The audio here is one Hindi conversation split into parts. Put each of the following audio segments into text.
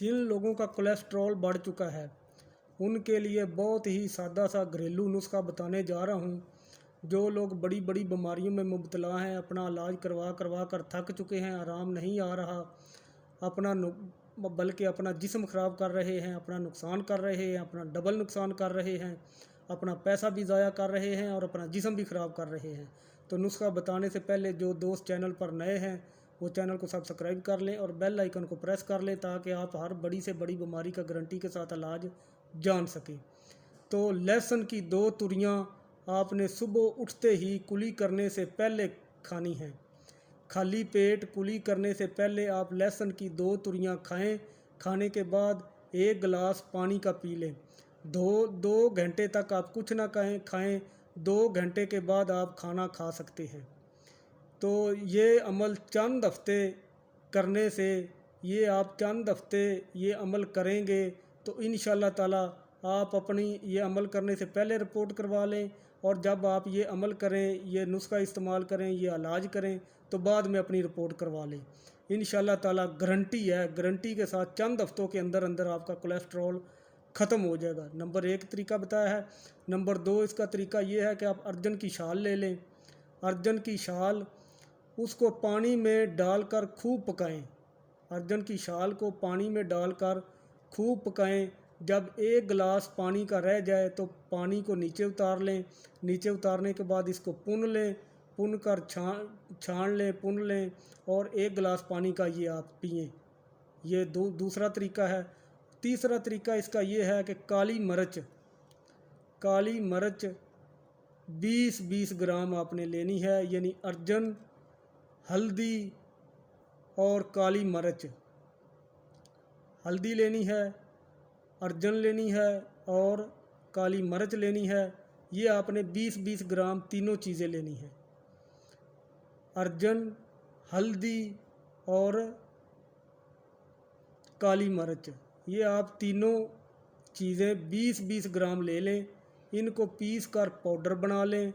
जिन लोगों का कोलेस्ट्रॉल बढ़ चुका है उनके लिए बहुत ही सादा सा घरेलू नुस्खा बताने जा रहा हूँ। जो लोग बड़ी बड़ी बीमारियों में मुब्तला हैं, अपना इलाज करवा करवा कर थक चुके हैं, आराम नहीं आ रहा, बल्कि अपना जिस्म ख़राब कर रहे हैं, अपना नुकसान कर रहे हैं, अपना डबल नुकसान कर रहे हैं, अपना पैसा भी ज़ाया कर रहे हैं और अपना जिस्म भी ख़राब कर रहे हैं। तो नुस्खा बताने से पहले जो दोस्त चैनल पर नए हैं वो चैनल को सब्सक्राइब कर लें और बेल आइकन को प्रेस कर लें ताकि आप हर बड़ी से बड़ी बीमारी का गारंटी के साथ इलाज जान सकें। तो लहसुन की 2 तुरियां आपने सुबह उठते ही कुली करने से पहले खानी हैं। खाली पेट कुली करने से पहले आप लहसुन की 2 तुरियां खाएं। खाने के बाद 1 गिलास पानी का पी लें। 2 घंटे तक आप कुछ ना खाएं। 2 घंटे के बाद आप खाना खा सकते हैं। तो ये अमल चंद हफ्ते करने से, ये आप चंद हफ्ते ये अमल करेंगे तो इंशाल्लाह ताला आप अपनी ये अमल करने से पहले रिपोर्ट करवा लें और जब आप ये अमल करें, ये नुस्खा इस्तेमाल करें, ये इलाज करें तो बाद में अपनी रिपोर्ट करवा लें। इंशाल्लाह ताला गारंटी है, गारंटी के साथ चंद हफ्तों के अंदर अंदर आपका कोलेस्ट्रॉल ख़त्म हो जाएगा। नंबर 1 तरीका बताया है। नंबर 2 इसका तरीका ये है कि आप अर्जन की शाल ले लें। अर्जन की शाल उसको पानी में डालकर खूब पकाएं। अर्जन की शाल को पानी में डालकर खूब पकाएं। जब 1 गिलास पानी का रह जाए तो पानी को नीचे उतार लें। नीचे उतारने के बाद इसको पुन लें, पुन कर छान लें, पुन लें और 1 गिलास पानी का ये आप पिएं। ये दूसरा तरीका है। तीसरा तरीका इसका ये है कि काली मिर्च 20-20 ग्राम आपने लेनी है, यानी अर्जन, हल्दी और काली मिर्च। हल्दी लेनी है, अर्जन लेनी है और काली मिर्च लेनी है। ये आपने 20-20 ग्राम तीनों चीज़ें लेनी है। अर्जन, हल्दी और काली मिर्च, ये आप तीनों चीज़ें 20-20 ग्राम ले लें। इनको पीस कर पाउडर बना लें।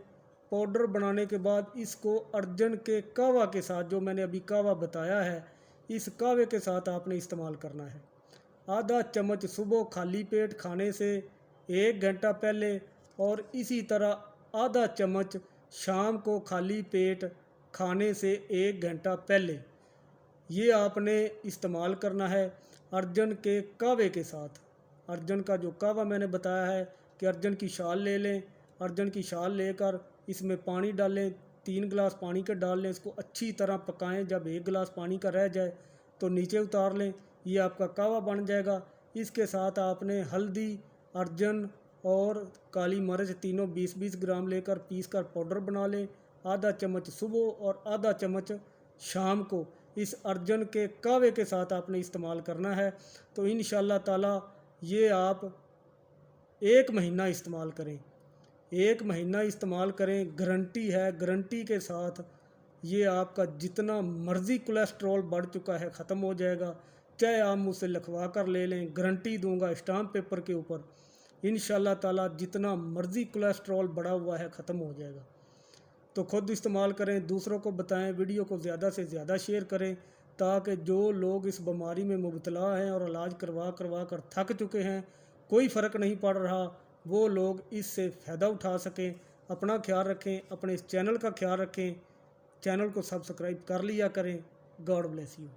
पाउडर बनाने के बाद इसको अर्जन के कहवा के साथ, जो मैंने अभी कहवा बताया है, इस कहवे के साथ आपने इस्तेमाल करना है। आधा चम्मच सुबह खाली पेट खाने से 1 घंटा पहले और इसी तरह आधा चम्मच शाम को खाली पेट खाने से 1 घंटा पहले ये आपने इस्तेमाल करना है अर्जन के कहवे के साथ। अर्जन का जो कहवा मैंने बताया है कि अर्जन की शाल ले लें। अर्जन की शाल लेकर इसमें पानी डालें, 3 गिलास पानी के डाल लें। इसको अच्छी तरह पकाएं। जब 1 गिलास पानी का रह जाए तो नीचे उतार लें। ये आपका कहवा बन जाएगा। इसके साथ आपने हल्दी, अर्जन और काली मिर्च तीनों 20-20 ग्राम लेकर पीस कर पाउडर बना लें। आधा चम्मच सुबह और आधा चम्मच शाम को इस अर्जन के कहवे के साथ आपने इस्तेमाल करना है। तो इंशाल्लाह ताला ये आप 1 महीना इस्तेमाल करें। 1 महीना इस्तेमाल करें, गारंटी है। गारंटी के साथ ये आपका जितना मर्ज़ी कोलेस्ट्रॉल बढ़ चुका है ख़त्म हो जाएगा। चाहे आप मुझसे लिखवा कर ले लें, गारंटी दूंगा स्टाम्प पेपर के ऊपर। इंशाल्लाह ताला जितना मर्ज़ी कोलेस्ट्रॉल बढ़ा हुआ है ख़त्म हो जाएगा। तो ख़ुद इस्तेमाल करें, दूसरों को बताएं, वीडियो को ज़्यादा से ज़्यादा शेयर करें ताकि जो लोग इस बीमारी में मुब्तला हैं और इलाज करवा करवा कर थक चुके हैं, कोई फ़र्क नहीं पड़ रहा, वो लोग इससे फ़ायदा उठा सकें। अपना ख्याल रखें, अपने इस चैनल का ख्याल रखें। चैनल को सब्सक्राइब कर लिया करें। God bless you.